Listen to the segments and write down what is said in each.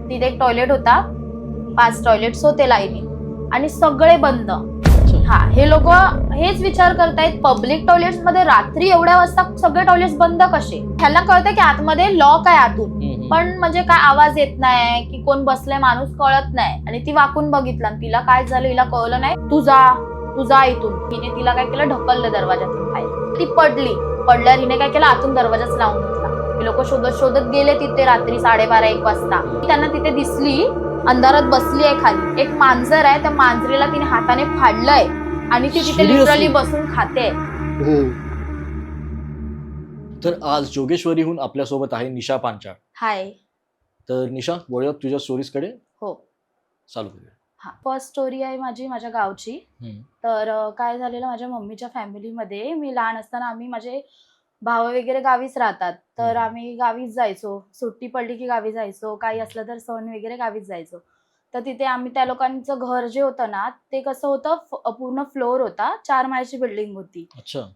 तिथे एक टॉयलेट होता, 5 टॉयलेट्स होते लाईनी आणि सगळे बंद. हा, हे लोक हेच विचार करतायत पब्लिक टॉयलेट्स मध्ये रात्री एवढ्या वाजता सगळे टॉयलेट्स बंद कसे. ह्याला कळतं की आतमध्ये लॉक आहे आतून, पण म्हणजे काय आवाज येत नाही की कोण बसलाय माणूस कळत नाही. आणि ती वाकून बघितलं आणि तिला काय झालं हिला कळलं नाही. तू जा इथून. हिने तिला काय केलं, ढकललं दरवाजातून बाहेर. ती पडल्यावर हिने काय केलं, आतून दरवाजाच लावून घेतला. हे लोक शोधत गेले तिथे रात्री 12:30-1 वाजता. त्यांना तिथे दिसली, अंधारात बसली आहे खाली. एक मांजर आहे, त्या मांजरीला तिने हाताने फाडलंय आणि ती तिथे लिटरली बसून खाते. तर आज जोगेश्वरीहून आपल्यासोबत आहे निशा पांचाळ. हाय. तर निशा, बोलूया तुझ्या स्टोरीज कडे. हो, चालू करूया. हा, फर्स्ट स्टोरी आहे माझ्या गावची. तर काय झालेलं, माझ्या मम्मीच्या फॅमिलीमध्ये मी लहान असताना आम्ही, माझे भाव वगैरे गावीच राहतात, तर आम्ही गावीच जायचो. सुट्टी पडली की गावी जायचो, काही असलं तर सण वगैरे गावीच जायचो. तर तिथे आम्ही, त्या लोकांचं घर जे होतं ना, ते कसं होतं, पूर्ण फ्लोअर होता, 4 माळ्याची बिल्डिंग होती.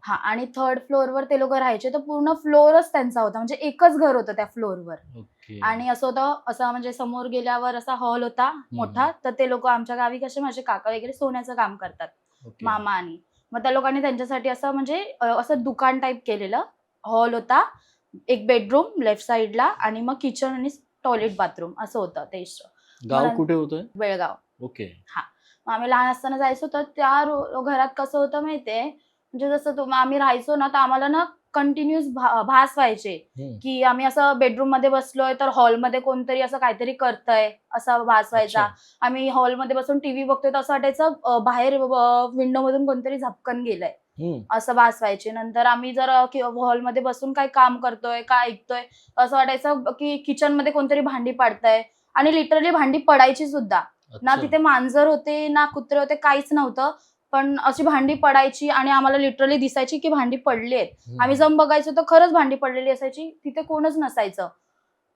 हा, आणि 3rd फ्लोअरवर ते लोक राहायचे. तर पूर्ण फ्लोअरच त्यांचा होता, म्हणजे एकच घर होतं त्या फ्लोअरवर. आणि असं होतं, असं म्हणजे समोर गेल्यावर असा हॉल होता मोठा. तर ते लोक आमच्या गावी कसे, माझे काका वगैरे सोन्याचं काम करतात, मामा. आणि मग त्या लोकांनी त्यांच्यासाठी असं म्हणजे असं दुकान टाईप केलेलं. हॉल होता, एक बेडरूम लेफ्ट साइडला, आणि मग किचन आणि टॉयलेट बाथरूम असं होतं ते. गाव कुठे होतं? बेळगाव. ओके. हा, मग आम्ही लहान असताना जायचो. तर त्या घरात कसं होतं माहितीये, म्हणजे जसं आम्ही राहायचो ना, तर आम्हाला ना कंटिन्युअस भास व्हायचे की आम्ही असं बेडरूम मध्ये बसलोय तर हॉलमध्ये कोणतरी असं काहीतरी करतंय, असा भास व्हायचा. आम्ही हॉलमध्ये बसून टीव्ही बघतोय तर असं वाटायचं बाहेर विंडो मधून कोणतरी झपकन गेलंय, असं भास व्हायचे. नंतर आम्ही जर हॉलमध्ये बसून काही काम करतोय, काय ऐकतोय, असं वाटायचं की किचन मध्ये कोणतरी भांडी पाडतंय. आणि लिटरली भांडी पडायची सुद्धा. ना तिथे मांजर होते, ना कुत्रे होते, काहीच नव्हतं, पण अशी भांडी पडायची आणि आम्हाला लिटरली दिसायची की भांडी पडली आहेत. आम्ही जाऊन बघायचो तर खरंच भांडी पडलेली असायची, तिथे कोणच नसायचं.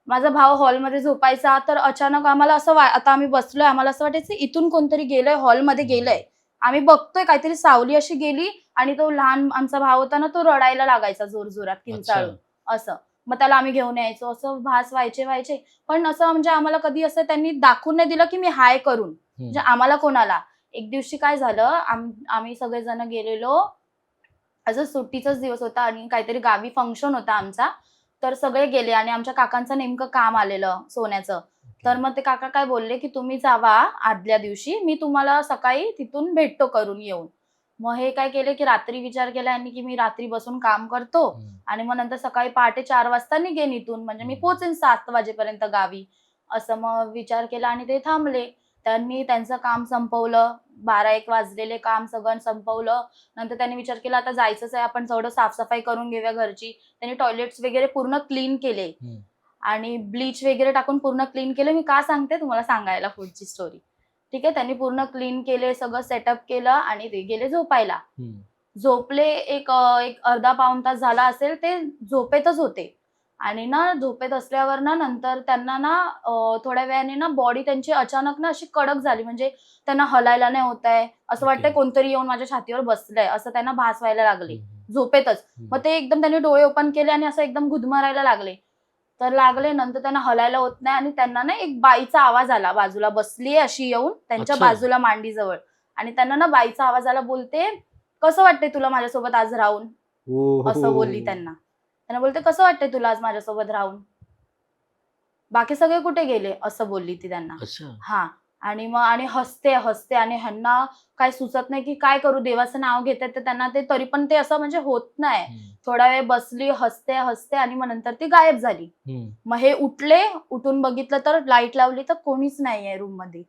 माझा भाव हॉलमध्ये झोपायचा, तर अचानक आम्हाला असं आता आम्ही बसलोय, आम्हाला असं वाटायचं इथून कोणतरी गेलंय, हॉलमध्ये गेलंय. आम्ही बघतोय काहीतरी सावली अशी गेली, आणि तो लहान आमचा भाव होता ना, तो रडायला लागायचा जोरजोरात, किंचाळून असं. मग त्याला आम्ही घेऊन यायचो, असं भास व्हायचे. पण असं म्हणजे आम्हाला कधी असं त्यांनी दाखवून नाही दिलं की मी हाय करून, म्हणजे आम्हाला कोणाला. एक दिवशी काय झालं, आम्ही सगळेजण गेलेलो, असं सुट्टीचाच दिवस होता आणि काहीतरी गावी फंक्शन होता आमचा. तर सगळे गेले आणि आमच्या काकांचं नेमकं काम आलेलं सोन्याचं. तर मग ते काका काय बोलले की तुम्ही जावा आदल्या दिवशी, मी तुम्हाला सकाळी तिथून भेटतो करून येऊन. मग हे काय केले की रात्री विचार केला यांनी की मी रात्री बसून काम करतो आणि मग नंतर सकाळी पहाटे 4 वाजता निघेन इथून, म्हणजे मी पोहोचेन 7 वाजेपर्यंत गावी, असं मग विचार केला. आणि ते थांबले. त्यांनी त्यांचं काम संपवलं, 12-1 वाजलेले, काम सगळं संपवलं. नंतर त्यांनी विचार केला आता जायचंच आहे, आपण थोडं साफसफाई करून घेऊया घरची. त्यांनी टॉयलेट्स वगैरे पूर्ण क्लीन केले आणि ब्लीच वगैरे टाकून पूर्ण क्लीन केलं. मी का सांगते तुम्हाला सांगायला पुढची स्टोरी, ठीक आहे. त्यांनी पूर्ण क्लीन केले, सगळं सेटअप केलं आणि ते गेले झोपायला. झोपले, एक अर्धा पाऊण तास झाला असेल, ते झोपेतच होते. आणि ना झोपेत असल्यावर ना नंतर त्यांना ना थोड्या वेळाने ना बॉडी त्यांची अचानक ना अशी कडक झाली, म्हणजे त्यांना हलायला नाही होत आहे, असं वाटतंय कोणतरी येऊन माझ्या छातीवर बसलंय, असं त्यांना भास व्हायला लागले झोपेतच. मग ते एकदम त्यांनी डोळे ओपन केले आणि असं एकदम गुदमरायला लागले. नंतर त्यांना हलायला होत नाही आणि त्यांना ना एक बाईचा आवाज आला, बाजूला बसलीये अशी येऊन त्यांच्या बाजूला मांडीजवळ. आणि त्यांना ना बाईचा आवाज आला, बोलते कसं वाटतंय तुला माझ्यासोबत आज राहून, असं बोलली त्यांना. त्यांना बोलते कसं वाटतंय तुला आज माझ्यासोबत राहून, बाकी सगळे कुठे गेले, असं बोलली ती त्यांना. हा, आणि मग आणि हसते आणि ह्यांना काय सुचत नाही की काय करू, देवाचं नाव घेतात तर त्यांना ते तरी पण ते असं म्हणजे होत नाही. थोडा वेळ बसली, हसते आणि मग नंतर ती गायब झाली. मग हे उठले, उठून बघितलं तर लाईट लावली तर कोणीच नाहीये रूम मध्ये.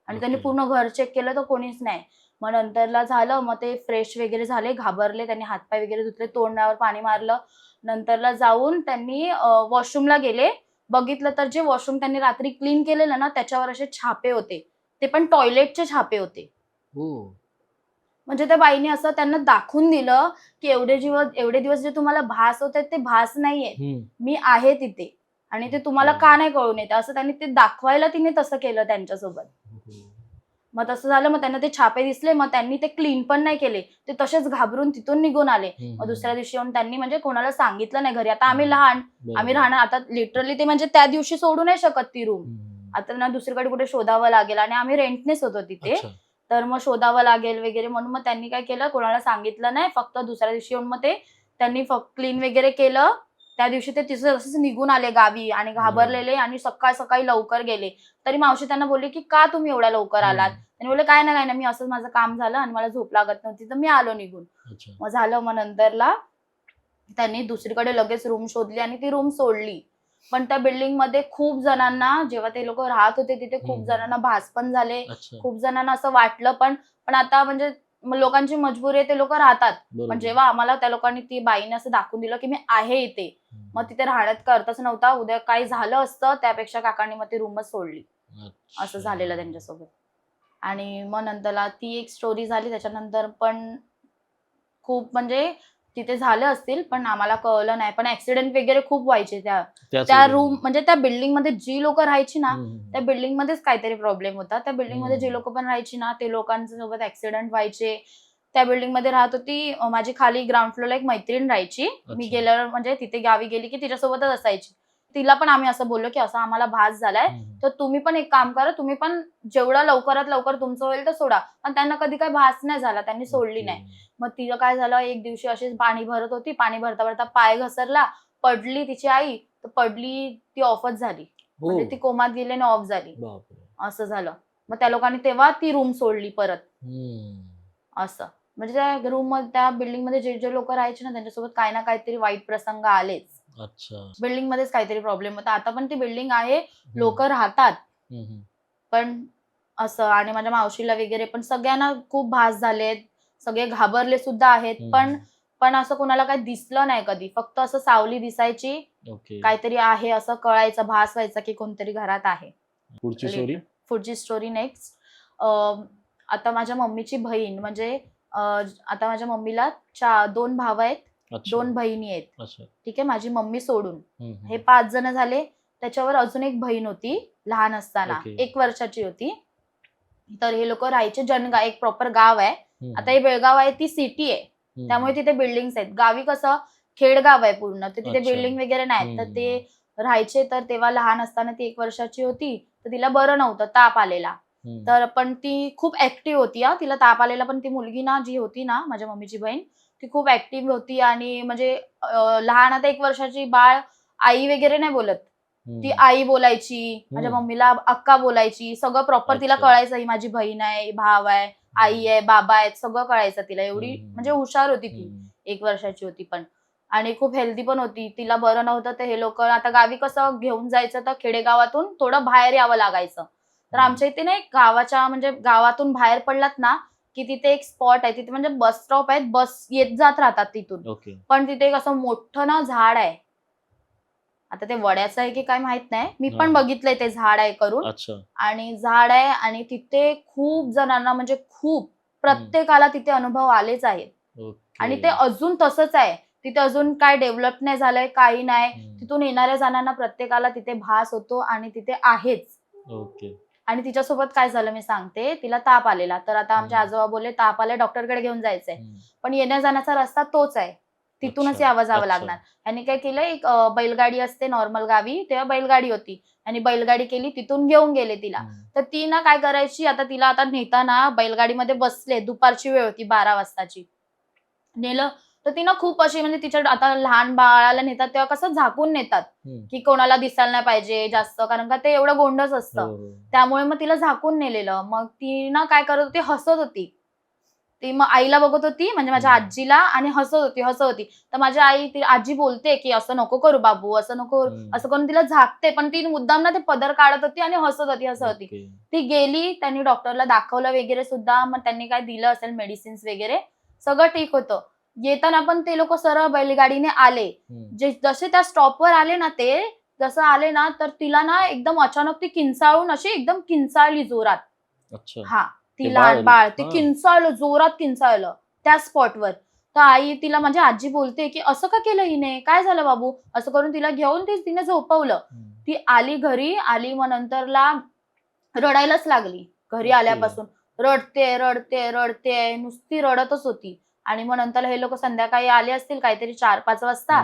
आणि त्यांनी पूर्ण घर चेक केलं तर कोणीच नाही. मग नंतरला झालं, मग ते फ्रेश वगैरे झाले, घाबरले, त्यांनी हातपाय वगैरे धुतले, तोंडावर पाणी मारलं. नंतरला जाऊन त्यांनी वॉशरूमला गेले. बघितलं तर जे वॉशरूम त्यांनी रात्री क्लीन केलेलं ना, त्याच्यावर असे छापे होते, ते पण टॉयलेटचे छापे होते. म्हणजे त्या बाईने असं त्यांना दाखवून दिलं की एवढे दिवस जे तुम्हाला भास होते ते भास नाहीये, मी आहे तिथे, आणि ते तुम्हाला का नाही कळून येते, असं त्यांनी ते दाखवायला तिने तसं केलं त्यांच्यासोबत. मग तसं झालं, मग त्यांना ते छापे दिसले, मग त्यांनी ते क्लीन पण नाही केले, ते तसेच घाबरून तिथून निघून आले. मग दुसऱ्या दिवशी येऊन त्यांनी म्हणजे कोणाला सांगितलं नाही घरी, आता आम्ही लहान, आम्ही राहणार आता लिटरली, ते म्हणजे त्या दिवशी सोडू नाही शकत ती रूम, आता ना दुसरीकडे कुठे शोधावं लागेल आणि आम्ही रेंटनेच होतो तिथे. अच्छा. तर मग शोधावं लागेल वगैरे म्हणून मग त्यांनी काय केलं, कोणाला सांगितलं नाही. फक्त दुसऱ्या दिवशी येऊन मग ते त्यांनी क्लीन वगैरे केलं. त्या दिवशी ते तिथं तसंच निघून आले गावी आणि घाबरलेले आणि सकाळी लवकर गेले. तरी मावशी त्यांना बोलली, की "का तुम्ही एवढ्या लवकर आलात?" त्यांनी बोलले, "काय नाही, काय नाही. मी असंच माझं काम झालं आणि मला झोप लागत नव्हती तर मी आलो निघून." अच्छा. मग झालं. मग नंतरला त्यांनी दुसरीकडे लगेच रूम शोधली आणि ती रूम सोडली. पण त्या बिल्डिंगमध्ये खूप जणांना, जेव्हा ते लोकं राहत होते तिथे, खूप जणांना भास पण झाले. अच्छा. खूप जणांना असं वाटलं पण. पण आता म्हणजे लोकांची मजबुरी आहे, ते लोकं राहतात. पण बरोबर. जेव्हा आम्हाला त्या लोकांनी, ती बाईने असं दाखवून दिलं, की मी आहे इथे, मग तिथे राहण्यात काही अर्थच नव्हता. उद्या काही झालं असतं त्यापेक्षा काकांनी मग ती रूमच सोडली. असं झालेलं त्यांच्यासोबत. आणि मग नंतरला ती एक स्टोरी झाली. त्याच्यानंतर पण खूप म्हणजे तिथे झाले असतील, पण आम्हाला कळलं नाही. पण ऍक्सिडेंट वगैरे खूप व्हायचे त्या रूम, म्हणजे त्या बिल्डिंगमध्ये जी लोकं राहायची ना, त्या बिल्डिंगमध्येच काहीतरी प्रॉब्लेम होता. त्या बिल्डिंगमध्ये जे लोकं पण राहायची ना, ते लोकांसोबत ऍक्सिडेंट व्हायचे. त्या बिल्डिंगमध्ये राहत होती माझी खाली ग्राउंड फ्लोअरला एक मैत्रीण राहायची. मी गेल्यावर म्हणजे तिथे गावी गेली की तिच्यासोबतच असायची. तिला पण आम्ही असं बोललो, की असं आम्हाला भास झालाय, तर तुम्ही पण एक काम करा, तुम्ही पण जेवढं लवकरात लवकर तुमचं होईल तर सोडा. पण त्यांना कधी काही भास नाही झाला, त्यांनी सोडली नाही. मग तिला काय झालं, एक दिवशी अशीच पाणी भरत होती. पाणी भरता भरता पाय घसरला, पडली तिची आई. तर पडली, ती ऑफच झाली. म्हणजे ती कोमात गेली आणि ऑफ झाली. असं झालं. मग त्या लोकांनी तेव्हा ती रूम सोडली परत. असं. म्हणजे त्या रूममध्ये, त्या बिल्डिंगमध्ये जे लोकं राहायचे ना, त्यांच्यासोबत काही ना काहीतरी वाईट प्रसंग आलेच. अच्छा. बिल्डिंगमध्येच काहीतरी प्रॉब्लेम होता. आता पण ती बिल्डिंग आहे, लोकं राहतात. पण असं. आणि माझ्या मावशीला वगैरे पण सगळ्यांना खूप भास झालेत. सगळे घाबरले सुद्धा आहेत. पण असं कोणाला काही दिसलं नाही कधी. फक्त असं सावली दिसायची, काहीतरी आहे असं कळायचं, भास व्हायचा की कोणतरी घरात आहे. पुढची स्टोरी नेक्स्ट. आता माझ्या मम्मीची बहीण, म्हणजे आता माझ्या मम्मीला 2 भाव आहेत, 2 बहिणी आहेत. ठीक आहे, माझी मम्मी सोडून. हे 5 जण झाले. त्याच्यावर अजून एक बहीण होती लहान असताना, 1 वर्षाची होती. तर हे लोक राहायचे जनगाव, एक प्रॉपर गाव आहे. आता हे बेळगाव आहे, ती सिटी आहे. त्यामुळे तिथे बिल्डिंग्स आहेत. गावी कसं खेडगाव आहे पूर्ण, तर तिथे बिल्डिंग वगैरे नाहीत. तर ते राहायचे. तर तेव्हा लहान असताना ती 1 वर्षाची होती. तर तिला बरं नव्हतं, ताप आलेला. तर पण ती खूप ऍक्टिव्ह होती. तिला ताप आलेला, पण ती मुलगी ना, जी होती ना माझ्या मम्मीची बहीण, ती खूप ऍक्टिव्ह होती. आणि म्हणजे लहान, आता 1 वर्षाची बाळ आई वगैरे नाही बोलत. ती आई बोलायची, माझ्या मम्मीला अक्का बोलायची. सगळं प्रॉपर तिला कळायचं, ही माझी बहीण आहे, भाव आहे, आई आहे, बाबा आहेत, सगळं कळायचं तिला. एवढी म्हणजे हुशार होती ती. 1 वर्षाची होती पण. आणि खूप हेल्दी पण होती. तिला बरं नव्हतं, तर हे लोक, आता गावी कसं घेऊन जायचं, तर खेडेगावातून थोडं बाहेर यावं लागायचं. तर आमच्या इथे नाही, गावाच्या म्हणजे गावातून बाहेर पडलात ना, की तिथे एक स्पॉट आहे. तिथे म्हणजे बस स्टॉप आहेत, बस येत जात राहतात तिथून. पण तिथे एक असं मोठं ना झाड आहे. आता ते वड्याचं आहे की काय माहित नाही. मी पण बघितलंय ते झाड आहे करून. आणि झाड आहे आणि तिथे खूप जणांना, म्हणजे खूप, प्रत्येकाला तिथे अनुभव आलेच आहेत. आणि ते अजून तसंच आहे. तिथे अजून काय डेव्हलप नाही झालंय, काही नाही. तिथून येणाऱ्या जणांना प्रत्येकाला तिथे भास होतो आणि तिथे आहेच. आणि तिच्यासोबत काय झालं मी सांगते. तिला ताप आलेला. तर आता आमचे आजोबा बोलले, ताप आलाय, डॉक्टरकडे घेऊन जायचंय. पण येण्या जाण्याचा रस्ता तोच आहे, तिथूनच यावं जावं लागणार. यांनी काय केलं, एक बैलगाडी असते नॉर्मल गावी, तेव्हा बैलगाडी होती आणि बैलगाडी केली, तिथून घेऊन गेले तिला. तर ती ना काय करायची, आता तिला आता नेताना बैलगाडीमध्ये बसले, दुपारची वेळ होती, 12 वाजताची. नेलं तर ती ना खूप अशी, म्हणजे तिच्या, आता लहान बाळाला नेतात तेव्हा कसं झाकून नेतात, की कोणाला दिसायला नाही पाहिजे जास्त, कारण का ते एवढं गोंडच असतं. त्यामुळे मग तिला झाकून नेलेलं. मग ती ना काय करत होती, हसत होती. ती मग आईला बघत होती, म्हणजे माझ्या आजीला, आणि हसत होती. तर माझी आई, ती आजी बोलते, की असं नको करू बाबू, असं नको करू, असं करून तिला झाकते. पण ती मुद्दाम ना ते पदर काढत होती आणि हसत होती. ती गेली, त्यांनी डॉक्टरला दाखवलं वगैरे सुद्धा. मग त्यांनी काय दिलं असेल मेडिसिन्स वगैरे, सगळं ठीक होतं. येताना पण ते लोक सरळ बैलगाडीने आले. जसे त्या स्टॉपवर आले ना, ते जसं आले ना, तर तिला ना एकदम अचानक ती किंचाळून अशी एकदम किंचाळली जोरात. ती लहान बाळ, ते किंचाळलं, जोरात किंचाळलं त्या स्पॉटवर. तर आई तिला, म्हणजे आजी बोलते, की असं का केलं हिने, काय झालं बाबू, असं करून तिला घेऊन तिने झोपवलं. ती आली घरी, आली, मग नंतरला रडायलाच लागली. घरी आल्यापासून रडते, नुसती रडतच होती. आणि मग नंतर हे लोक संध्याकाळी आले असतील, काहीतरी 4-5 वाजता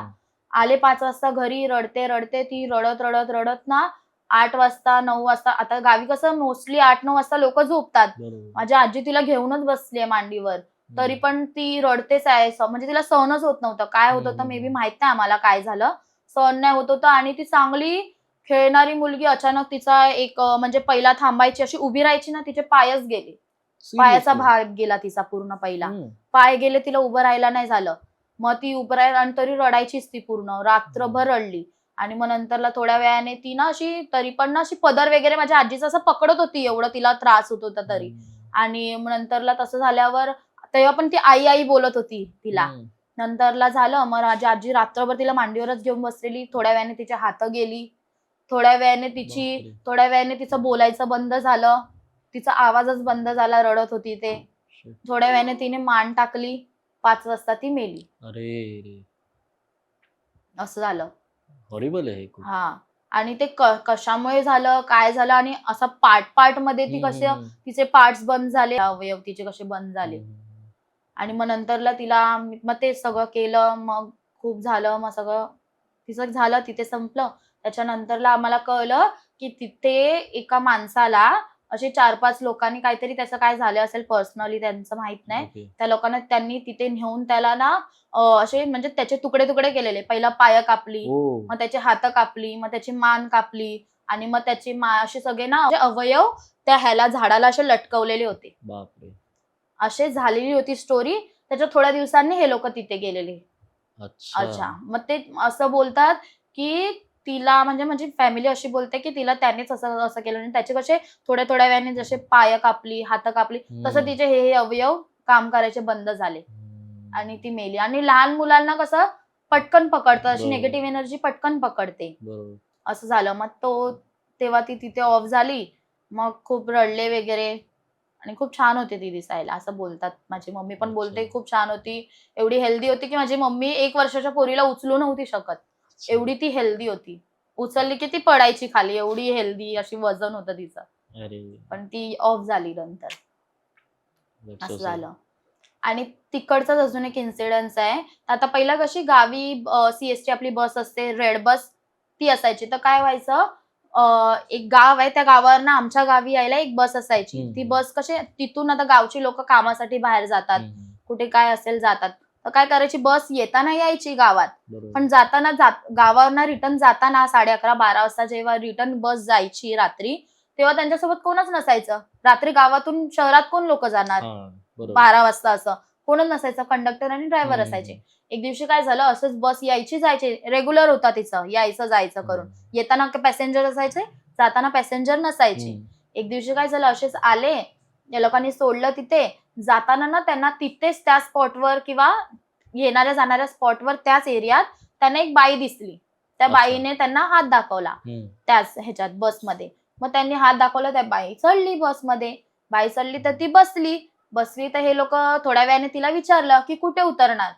आले. 5 वाजता घरी, रडते ती, रडत ना 8 वाजता 9 वाजता, आता गावी कसं मोस्टली 8-9 वाजता लोक झोपतात. बरोबर. माझी आजी तिला घेऊनच बसलीये मांडीवर, तरी पण ती रडतेच आहे. म्हणजे तिला सहनच होत नव्हतं. काय होत होतं मे बी माहित नाही आम्हाला काय झालं. सहन नाही होत होतं आणि ती चांगली खेळणारी मुलगी अचानक तिचा एक म्हणजे पहिला थांबायची, अशी उभी राहायची ना, तिचे पायच गेले. पायाचा Seriously? भाग गेला तिचा पूर्ण पहिला. हम्म. पाय गेले, तिला उभं राहायला नाही झालं. मग ती उभं राहिली आणि तरी रडायचीच ती पूर्ण रात्रभर रडली. आणि मग नंतरला थोड्या वेळाने ती ना अशी, तरी पण ना अशी पदर वगैरे माझ्या आजीचं असं पकडत होती, एवढं तिला त्रास होत होता तरी. आणि मग नंतरला तसं झाल्यावर तेव्हा पण ती आई आई बोलत होती तिला. नंतरला झालं, मग माझी आजी रात्रभर तिला मांडीवरच घेऊन बसलेली. थोड्या वेळाने तिची हातं गेली, थोड्या वेळाने तिचं बोलायचं बंद झालं, तिचा आवाजच बंद झाला, रडत होती ते. थोड्या वेळाने तिने मान टाकली, 5 वाजता ती मेली. अरे असं झालं. हॉरिबल आहे हे खूप. हा. आणि ते कशामुळे झालं, काय झालं, आणि असं पार्ट मध्ये ती कसे तिचे पार्ट्स बंद झाले, अवयव तिचे कसे बंद झाले. आणि मग नंतरला तिला मग ते सगळं केलं, मग खूप झालं, मग सगळं तिचं झालं, तिथे संपलं. त्याच्यानंतरला आम्हाला कळलं की तिथे एका माणसाला असे 4-5 लोकांनी काहीतरी त्याचं काय झालं असेल पर्सनली, त्यांचं माहित नाही. ओके. त्या लोकांना त्यांनी तिथे नेऊन त्याला ना असे म्हणजे त्याचे तुकडे तुकडे केलेले. पहिला पाय कापली, ओ. मग त्याची हातं कापली, मग त्याची मान कापली, आणि मग त्याची असे सगळे ना अवयव त्या ह्याला झाडाला असे लटकवलेले होते. बापरे. असे झालेली होती स्टोरी. त्याच्या थोड्या दिवसांनी हे लोक तिथे गेलेले. अच्छा. मग ते असं बोलतात की तिला म्हणजे फॅमिली अशी बोलते की तिला त्यानेच असं केलं, आणि त्याचे कसे थोड्या थोड्या वेळाने जसे पाय कापली, हात कापली, तसं तिचे हे अवयव काम करायचे बंद झाले आणि ती मेली. आणि लहान मुलांना कसं पटकन पकडतं, अशी बरोबर. निगेटिव्ह एनर्जी पटकन पकडते. बरोबर. असं झालं. मग तेव्हा ती तिथे ऑफ झाली. मग खूप रडले वगैरे, आणि खूप छान होती ती दिसायला, असं बोलतात. माझी मम्मी पण बोलते खूप छान होती. एवढी हेल्दी होती की माझी मम्मी 1 वर्षाच्या पोरीला उचलू नव्हती शकत. एवढी ती हेल्दी होती. उचलली की ती पडायची खाली, एवढी हेल्दी अशी वजन होतं तिचं. अरे. पण ती ऑफ झाली नंतर. That's so असं sad. झालं. आणि तिकडचाच अजून एक इन्सिडन्स आहे. आता पहिला कशी गावी सीएसटी आपली बस असते, रेड बस, ती असायची. तर काय व्हायचं, एक गाव आहे, त्या गावावर ना आमच्या गावी यायला एक बस असायची. ती बस कशी तिथून आता गावची लोक कामासाठी बाहेर जातात, कुठे काय असेल जातात. तर काय करायची, बस येताना यायची गावात, पण जाताना गावावरनं रिटर्न जाताना 11:30-12 वाजता जेव्हा रिटर्न बस जायची रात्री, तेव्हा त्यांच्यासोबत कोणच नसायचं. रात्री गावातून शहरात कोण लोक जाणार 12 वाजता, असं कोणच नसायचं. कंडक्टर आणि ड्रायव्हर असायचे. एक दिवशी काय झालं, असंच बस यायची जायची, रेग्युलर होता तिचं यायचं जायचं करून. येताना पॅसेंजर असायचे, जाताना पॅसेंजर नसायची. एक दिवशी काय झालं, असेच आले, या लोकांनी सोडलं तिथे. जाताना ना त्यांना तिथेच त्या स्पॉटवर किंवा येणाऱ्या जाणाऱ्या स्पॉटवर त्याच एरियात त्यांना एक बाई दिसली. त्या बाईने त्यांना हात दाखवला त्याच ह्याच्यात बसमध्ये. मग त्यांनी हात दाखवला, त्या बाई चढली बसमध्ये. बाई चढली तर ती बसली तर हे लोक थोड्या वेळाने तिला विचारलं की कुठे उतरणार.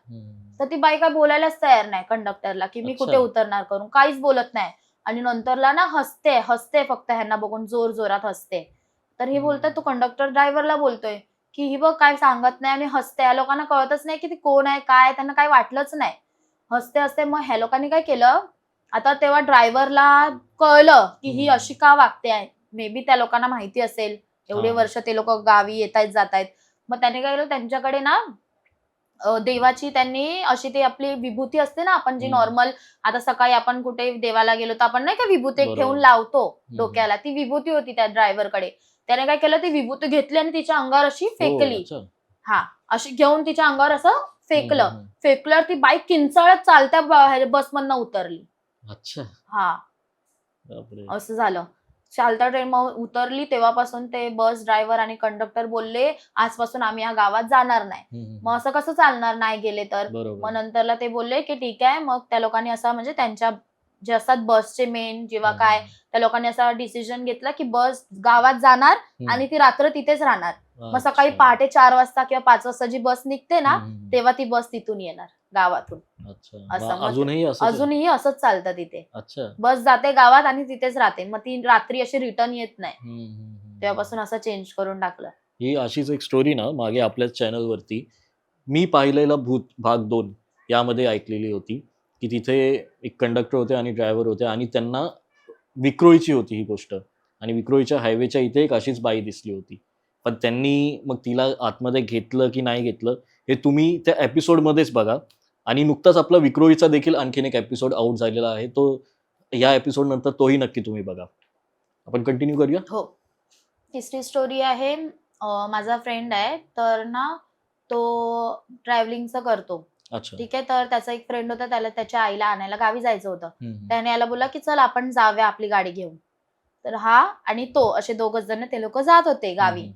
तर ती बाई काय बोलायलाच तयार नाही कंडक्टरला की मी कुठे उतरणार करून, काहीच बोलत नाही. आणि नंतरला ना हसते फक्त, ह्यांना बघून जोर जोरात हसते. तर हे बोलतात, तो कंडक्टर ड्रायव्हरला बोलतोय की ही बघ काय सांगत नाही आणि हसते. या लोकांना कळतच नाही की ती कोण आहे, काय, त्यांना काही वाटलंच नाही. हसते. मग ह्या लोकांनी काय केलं, आता तेव्हा ड्रायव्हरला कळलं की ही अशी का वागते आहे. मे बी त्या लोकांना माहिती असेल, एवढे वर्ष ते लोक गावी येतायत जातायत. मग त्याने काय केलं, त्यांच्याकडे ना देवाची त्यांनी अशी ती आपली विभूती असते ना, आपण जी नॉर्मल आता सकाळी आपण कुठे देवाला गेलो तर आपण नाही का विभूती एक ठेवून लावतो डोक्याला, ती विभूती होती त्या ड्रायव्हरकडे. त्याने काय केलं, ती विभूती घेतली आणि तिच्या अंगावर अशी फेकली. हा, अशी घेऊन तिच्या अंगावर असं फेकल्यावर ती बाईक किंचाळत चालत्या बसमधनं उतरली. हा, असं झालं. चालता ट्रेन मग उतरली. तेव्हापासून ते बस ड्रायव्हर आणि कंडक्टर बोलले, आजपासून आम्ही या गावात जाणार नाही. मग असं कसं चालणार, नाही गेले तर. मग नंतरला ते बोलले की ठीक आहे. मग त्या लोकांनी असं म्हणजे त्यांच्या जे असतात बसचे मेन जेव्हा काय, त्या लोकांनी असा डिसिजन घेतला की बस गावात जाणार आणि ती रात्र तिथेच राहणार. मग सकाळी पहाटे 4 वाजता किंवा 5 वाजता जी बस निघते ना, तेव्हा ती बस तिथून येणार गावातून. असं अजूनही असंच चालतं तिथे. बस जाते गावात आणि तिथेच राहते, मग ती रात्री अशी रिटर्न येत नाही. तेव्हापासून असं चेंज करून टाकलं. ही अशीच एक स्टोरी ना मागे आपल्याच चॅनलवरती मी पाहिलेला भूत भाग 2 यामध्ये ऐकलेली होती की तिथे एक कंडक्टर होते आणि ड्रायव्हर होते आणि त्यांना विक्रोळीची होती ही गोष्ट, आणि विक्रोळीच्या हायवेच्या इथे एक अशीच बाई दिसली होती. पण त्यांनी मग तिला आतमध्ये घेतलं की नाही घेतलं हे तुम्ही त्या एपिसोडमध्येच बघा. आणि नुकताच आपला विक्रोळीचा देखील आणखीन एक एपिसोड आउट झालेला आहे, तो या एपिसोड नंतर तोही नक्की तुम्ही बघा. आपण कंटिन्यू करूया. हो. तिसरी स्टोरी आहे, माझा फ्रेंड आहे, तर ना तो ट्रॅव्हलिंगचं करतो. अच्छा. ठीक आहे. तर त्याचा एक फ्रेंड होता, त्याला त्याच्या आईला आणायला गावी जायचं होतं. हम्म. त्याने याला बोलला की चल आपण जाऊया आपली गाडी घेऊन. तर हा आणि तो असे दोघच जण ते लोक जात होते गावी.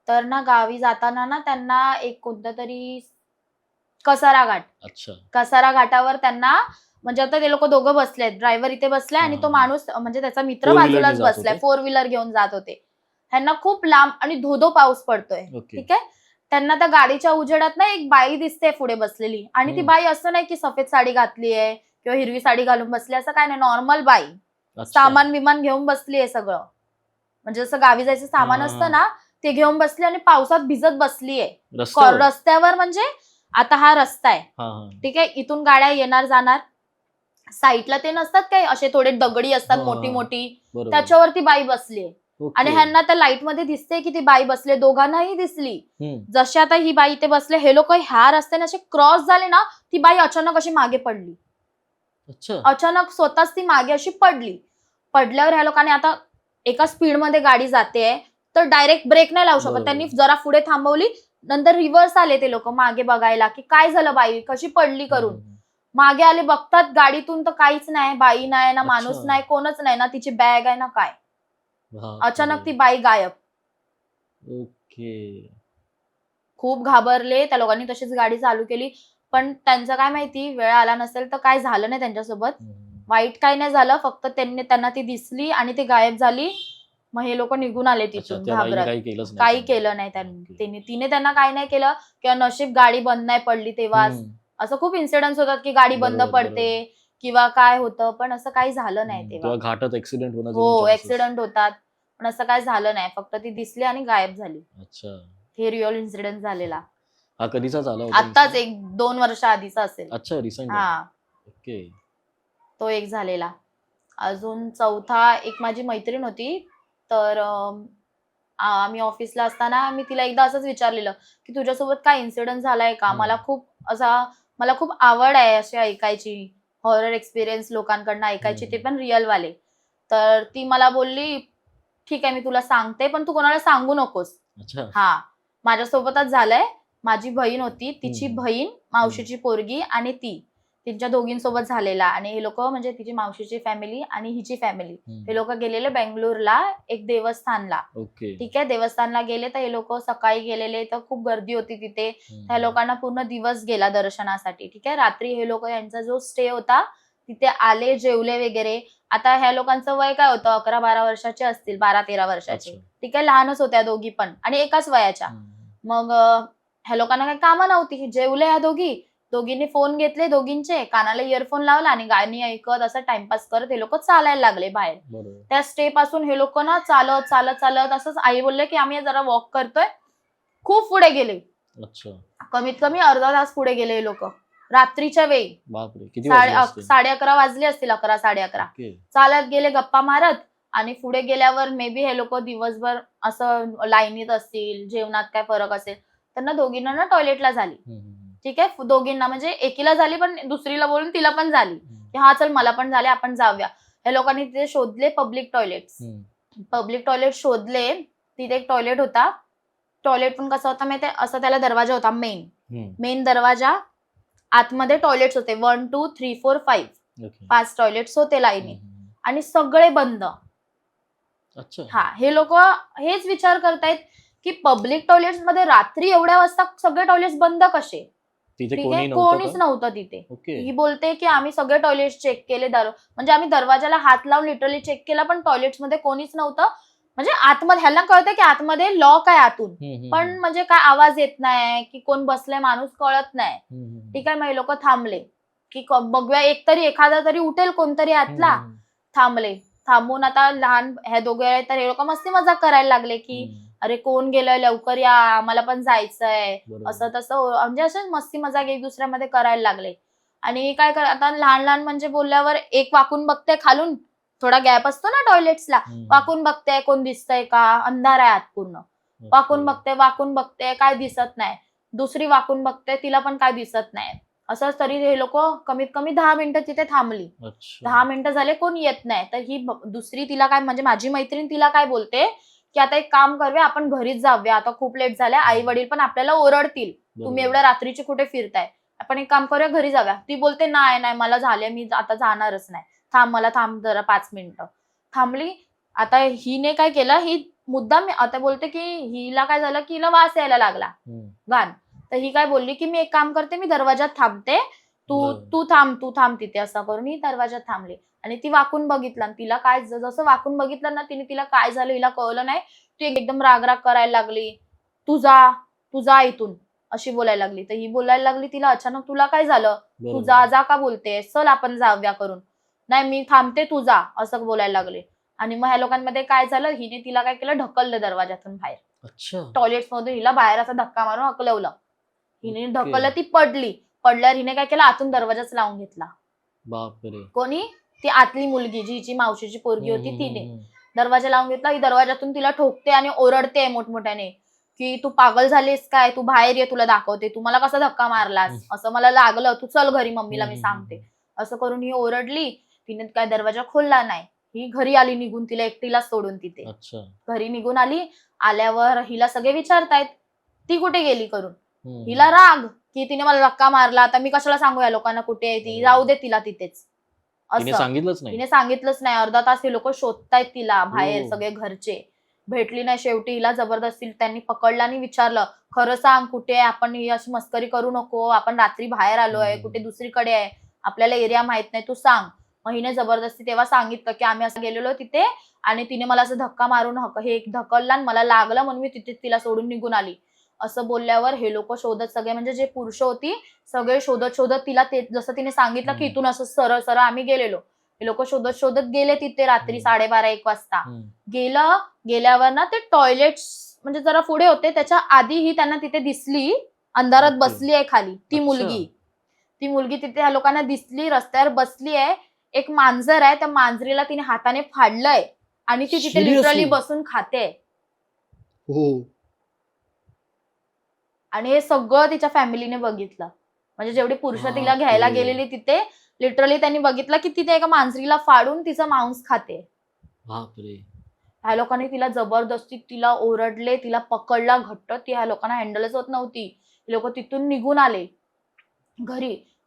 तर ना गावी जाताना ना त्यांना एक कोणता तरी कसारा घाट, अच्छा. कसारा घाटावर त्यांना, म्हणजे आता ते लोक दोघं बसलेत, ड्रायव्हर इथे बसलाय आणि तो माणूस म्हणजे त्याचा मित्र Four wheeler ने बाजूलाच जात बसलाय, होते. 4 व्हीलर घेऊन जात होते. ह्यांना खूप लांब आणि धोधो पाऊस पडतोय. ओके. ठीक आहे. त्यांना त्या गाडीच्या उजेडात ना एक बाई दिसते पुढे बसलेली, आणि ती बाई असं नाही की सफेद साडी घातली आहे किंवा हिरवी साडी घालून बसली, असं काय नाही, नॉर्मल बाई, अच्छा. सामान विमान घेऊन बसली आहे सगळं, म्हणजे जसं गावी जायचं सामान असतं ना ते घेऊन बसली आणि पावसात भिजत बसलीये रस्त्यावर. म्हणजे आता हा रस्ता आहे, ठीक आहे, इथून गाड्या येणार जाणार, साईडला ते नसतात काय असे थोडे दगडी असतात मोठी मोठी, त्याच्यावरती बाई बसलीये. आणि ह्यांना त्या लाईट मध्ये दिसते की ती बाई बसले, दोघांनाही दिसली. जशी आता ही बाई इथे बसले, हे लोक ह्या रस्त्याने असे क्रॉस झाले ना, ती बाई अचानक अशी मागे पडली. अचानक स्वतःच ती मागे अशी पडली. पडल्यावर ह्या लोकांनी, आता एका स्पीड मध्ये गाडी जाते तर डायरेक्ट ब्रेक नाही लावू शकत, त्यांनी जरा पुढे थांबवली, नंतर रिव्हर्स आले ते लोक मागे बघायला की काय झालं, बाई कशी पडली करून. मागे आले, बघतात गाडीतून तर काहीच नाही, बाई नाही ना, माणूस नाही, कोणच नाही ना, तिची बॅग आहे ना काय. अचानक ती बाई गायब. ओके. खूप घाबरले त्या लोकांनी, तशीच गाडी चालू केली. पण त्यांचं काय माहिती, वेळ आला नसेल तर काय झालं नाही त्यांच्यासोबत, वाईट काय नाही झालं, फक्त त्यांना ती दिसली आणि ती गायब झाली. मग हे लोक निघून आले तिथून घाबरत, काही केलं नाही त्यांनी. तिने त्यांना काही नाही केलं, किंवा नशीब गाडी बंद नाही पडली तेव्हा. असं खूप इन्सिडेंट्स होतात की गाडी बंद पडते किंवा काय होतं, पण असं काही झालं नाही तेव्हा. घाटात ऍक्सिडेंट होण्याचे हो, ऍक्सिडेंट होतात, पण असं काही झालं नाही, फक्त ती दिसली आणि गायब झाली. अच्छा. हे रिअल इन्सिडेंट झालेला. हा कधीचा झाला होता? आताच 1-2 वर्ष आधीचा असेल. अच्छा, रिसेंट. हा. ओके. तो एक झालेला. अजून चौथा, एक माझी मैत्रीण होती, तर आम्ही ऑफिसला असताना मी तिला एकदा असंच विचारलेलं की तुझ्यासोबत काय इन्सिडेंट झालाय का, मला खूप आवड आहे अशी ऐकायची, हॉरर एक्सपिरियन्स लोकांकडनं ऐकायची, ते पण रिअल वाले. तर ती मला बोलली ठीक आहे मी तुला सांगते, पण तू कोणाला सांगू नकोस. हा, माझ्यासोबतच झालंय. माझी बहीण होती, तिची बहीण, मावशीची पोरगी आणि त्यांच्या दोघींसोबत झालेला. आणि हे लोक म्हणजे तिची मावशीची फॅमिली आणि हिची फॅमिली, हे लोक गेलेले बेंगलोरला एक देवस्थानला. ठीक आहे, देवस्थानला गेले तर हे लोक सकाळी गेलेले, तर खूप गर्दी होती तिथे, त्या लोकांना पूर्ण दिवस गेला दर्शनासाठी. ठीक आहे, रात्री हे लोक, यांचा जो स्टे होता तिथे आले, जेवले वगैरे. आता ह्या लोकांचं वय काय होतं, 11-12 वर्षाचे असतील, 12-13 वर्षाचे. ठीक आहे, लहानच होत्या दोघी पण आणि एकाच वयाच्या. मग ह्या लोकांना काही कामं नव्हती, जेवले ह्या दोघींनी फोन घेतले, दोघींचे कानाला इयरफोन लावला आणि गाणी ऐकत असं टाइमपास करत हे लोक चालायला लागले बाहेर. त्या स्टे पासून हे लोक ना चालत चालत चालत असंच, आई बोलले की आम्ही जरा वॉक करतोय, खूप पुढे गेले. कमीत कमी अर्धा तास पुढे गेले हे लोक, रात्रीच्या वेळी. 11:30 वाजले असतील, 11-11:30. चालत गेले गप्पा मारत, आणि पुढे गेल्यावर मे बी हे लोक दिवसभर असं लाईनीत असतील, जेवणात काय फरक असेल, त्यांना दोघींना ना टॉयलेटला झाली. ठीक आहे, दोघींना म्हणजे एकीला झाली पण दुसरीला बोलून तिला पण झाली की हा चल मला पण झाले, आपण जाऊया. हे लोकांनी तिथे शोधले पब्लिक टॉयलेट शोधले. तिथे एक टॉयलेट होता, टॉयलेट पण कसा होता माहितीये, असं त्याला दरवाजा होता, मेन दरवाजा, आतमध्ये टॉयलेट्स होते 1, 2, 3, 4, 5 टॉयलेट्स होते लाईनी, आणि सगळे बंद. हा, हे लोक हेच विचार करतायत की पब्लिक टॉयलेट्स मध्ये रात्री एवढ्या वाजता सगळे टॉयलेट्स बंद कसे, कोणीच नव्हतं तिथे. ही बोलते की आम्ही सगळे टॉयलेट्स चेक केले, म्हणजे आम्ही दरवाजाला हात लावून लिटरली चेक केला, पण टॉयलेट्स मध्ये कोणीच नव्हतं. म्हणजे आतमध्ये ह्याला कळतं की आतमध्ये लॉक आहे आतून, पण म्हणजे काय आवाज येत नाही की कोण बसलाय माणूस कळत नाही. ठीक आहे, मग लोक थांबले की बघूया एकतरी एखादा तरी उठेल कोणतरी आतला. थांबून आता लहान ह्या दोघे तर हे लोक मस्ती मजाक करायला लागले की अरे कोण गेलंय, लवकर या, आम्हाला पण जायचंय, असं तसं, म्हणजे असं मस्ती मजाक एक दुसऱ्यामध्ये करायला लागले. आणि काय आता लहान लहान म्हणजे बोलल्यावर एक वाकून बघते खालून, थोडा गॅप असतो ना टॉयलेट्सला, वाकून बघते कोण दिसतंय का, अंधार आहे आत पूर्ण, वाकून बघते काय दिसत नाही, दुसरी वाकून बघते तिला पण काय दिसत नाही. असं तरी हे लोक कमीत कमी 10 मिनिटं तिथे थांबली. 10 मिनिटं झाले कोण येत नाही. तर ही दुसरी तिला काय म्हणजे माझी मैत्रीण तिला काय बोलते की आता एक काम करूया, आपण घरीच जाऊया, आता खूप लेट झालंय, आई वडील पण आपल्याला ओरडतील, तुम्ही एवढ्या रात्रीची कुठे फिरताय, आपण एक काम करूया घरी जाऊया. ती बोलते नाही मला झाले, मी आता जाणारच नाही, मला थांब जरा 5 मिनिटं. थांबली. आता हिने काय केलं, ही मुद्दाम आता बोलते की हिला काय झालं की हिला वास यायला लागला घाण. तर ही काय बोलली की मी एक काम करते, मी दरवाजात थांबते, तू थांब तिथे. असं करून ही दरवाजात थांबली आणि ती वाकून बघितलं आणि तिला काय जसं वाकून बघितलं ना तिने, तिला काय झालं हिला कळलं नाही. ती एकदम राग करायला लागली, तू जा इथून, अशी बोलायला लागली. तर ही बोलायला लागली तिला अचानक, तुला काय झालं, तू जा का बोलते, चल आपण जाऊया करून. नाही मी थांबते, तू जा, असं बोलायला लागले. आणि मग ह्या लोकांमध्ये काय झालं, हिने तिला काय केलं, ढकललं दरवाजातून बाहेर. टॉयलेट्स मधून हिला बाहेर असं धक्का मारून हकलवलं. हिने ढकललं, ती पडल्यावर हिने काय केलं, आतून दरवाजाच लावून घेतला. बापरे. कोणी, ती आतली मुलगी जी हिची मावशीची पोरगी होती तिने दरवाजा लावून घेतला. ही दरवाजातून तिला ठोकते आणि ओरडते मोठमोठ्याने की तू पागल झालीस काय, तू बाहेर ये, तुला दाखवते, तू मला कसा धक्का मारलास, असं मला लागलं, तू चल घरी, मम्मीला मी सांगते. असं करून ही ओरडली. तिने काय दरवाजा खोलला नाही. ही घरी आली निघून, तिला एकटीला सोडून तिथे. घरी निघून आल्यावर हिला सगळे विचारतायत ती कुठे गेली करून. हिला राग की तिने मला धक्का मारला, आता मी कशाला सांगू या लोकांना कुठे आहे ती, जाऊ दे तिला तिथेच. तिने सांगितलंच नाही. अर्धा तास हे लोक शोधतायत तिला बाहेर, सगळे घरचे, भेटली नाही. शेवटी हिला जबरदस्ती त्यांनी पकडलं आणि विचारलं, खरं सांग कुठे आहे, आपण ही अशी मस्करी करू नको, आपण रात्री बाहेर आलोय, कुठे दुसरीकडे आहे, आपल्याला एरिया माहित नाही, तू सांग. मग हिने जबरदस्ती तेव्हा सांगितलं की आम्ही असं गेलेलो तिथे आणि तिने मला असं धक्का मारून हे ढकलला आणि मला लागलं, म्हणून मी तिथे तिला सोडून निघून आली. असं बोलल्यावर हे लोक शोधत, सगळे म्हणजे जे पुरुष होती सगळे शोधत तिला, ते जसं तिने सांगितलं की इथून असं सरळ आम्ही गेलेलो. हे लोक शोधत गेले तिथे रात्री 12:30-1 वाजता. गेल्यावर ना ते टॉयलेट्स म्हणजे जरा पुढे होते, त्याच्या आधी ही त्यांना तिथे दिसली, अंधारात बसली आहे खाली ती मुलगी तिथे ह्या लोकांना दिसली, रस्त्यावर बसली आहे. एक मांजर आहे, त्या मांजरीला तिने हाताने फाडलंय आणि ती तिथे लिटरली बसून खाते. आणि हे सगळं तिच्या फॅमिलीने बघितलं. म्हणजे जेवढी पुरुष तिला घ्यायला गेलेली तिथे, लिटरली त्यांनी बघितलं की तिथे एका मांजरीला फाडून तिचं मांस खाते. ह्या लोकांनी तिला जबरदस्ती तिला ओरडले, तिला पकडला घट्ट. ती ह्या लोकांना हँडलच होत नव्हती. लोक तिथून निघून आले